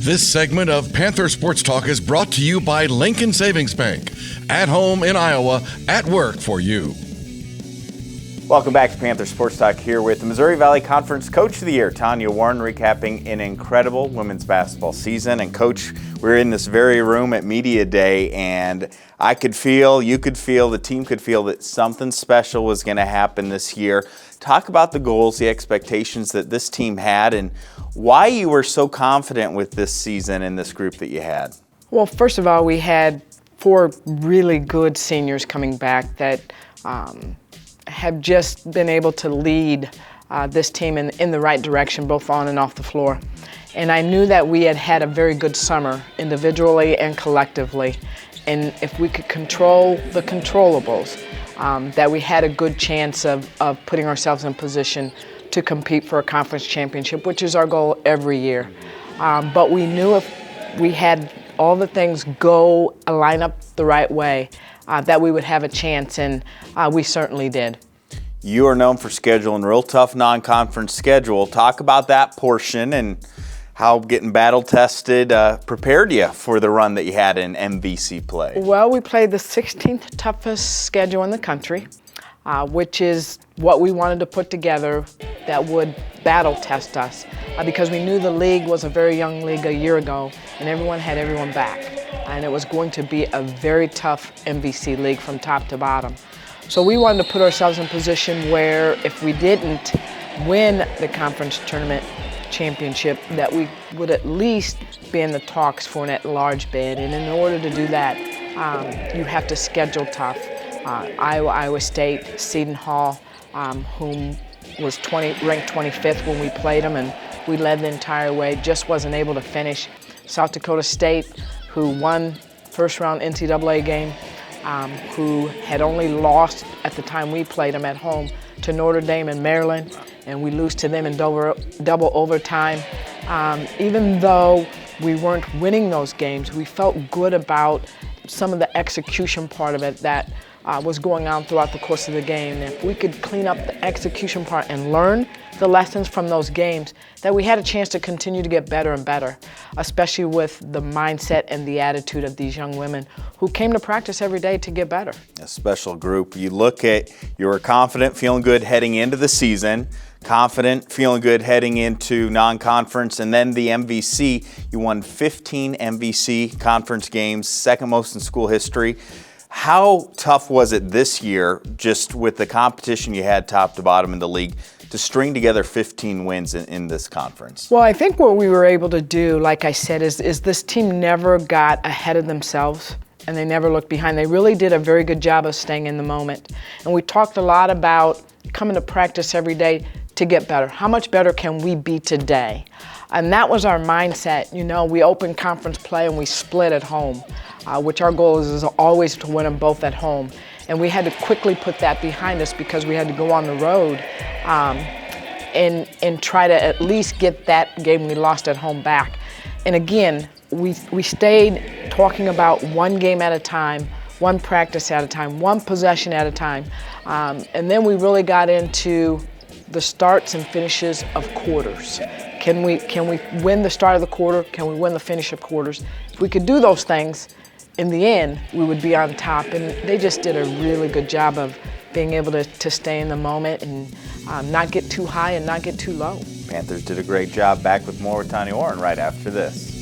This segment of Panther Sports Talk is brought to you by Lincoln Savings Bank. At home in Iowa, at work for you. Welcome back to Panther Sports Talk here with the Missouri Valley Conference Coach of the Year, Tanya Warren, recapping an incredible women's basketball season. And Coach, we're in this very room at Media Day, and I could feel, you could feel, the team could feel that something special was going to happen this year. Talk about the goals, the expectations that this team had, and why you were so confident with this season and this group that you had. Well, first of all, we had 4 really good seniors coming back that have just been able to lead this team in the right direction, both on and off the floor. And I knew that we had had a very good summer, individually and collectively. And if we could control the controllables, that we had a good chance of putting ourselves in position to compete for a conference championship, which is our goal every year. But we knew if we had all the things line up the right way, that we would have a chance, and we certainly did. You are known for scheduling real tough non-conference schedule. Talk about that portion and how getting battle-tested prepared you for the run that you had in MVC play. Well, we played the 16th toughest schedule in the country, which is what we wanted to put together that would battle test us, because we knew the league was a very young league a year ago, and everyone had everyone back. And it was going to be a very tough MVC league from top to bottom. So we wanted to put ourselves in position where if we didn't win the conference tournament championship, that we would at least be in the talks for an at-large bid. And in order to do that, you have to schedule tough. Iowa State, Seton Hall, whom was ranked 25th when we played them, and we led the entire way, just wasn't able to finish. South Dakota State, who won first-round NCAA game, who had only lost at the time we played them at home to Notre Dame and Maryland, and we lose to them in double overtime. Even though we weren't winning those games, we felt good about some of the execution part of it that was going on throughout the course of the game. And if we could clean up the execution part and learn the lessons from those games, that we had a chance to continue to get better and better, especially with the mindset and the attitude of these young women who came to practice every day to get better. A special group. You look at, you were confident, feeling good heading into the season, confident, feeling good heading into non-conference, and then the MVC. You won 15 MVC conference games, second most in school history. How tough was it this year, just with the competition you had top to bottom in the league, to string together 15 wins in this conference? Well, I think what we were able to do, like I said, is this team never got ahead of themselves, and they never looked behind. They really did a very good job of staying in the moment. And we talked a lot about coming to practice every day to get better. How much better can we be today? And that was our mindset. You know, we opened conference play and we split at home, which our goal is always to win them both at home. And we had to quickly put that behind us because we had to go on the road and try to at least get that game we lost at home back. And again, we stayed talking about one game at a time, one practice at a time, one possession at a time. And then we really got into the starts and finishes of quarters. Can we win the start of the quarter? Can we win the finish of quarters? If we could do those things, in the end, we would be on top. And they just did a really good job of being able to stay in the moment and not get too high and not get too low. Panthers did a great job. Back with more with Tanya Warren right after this.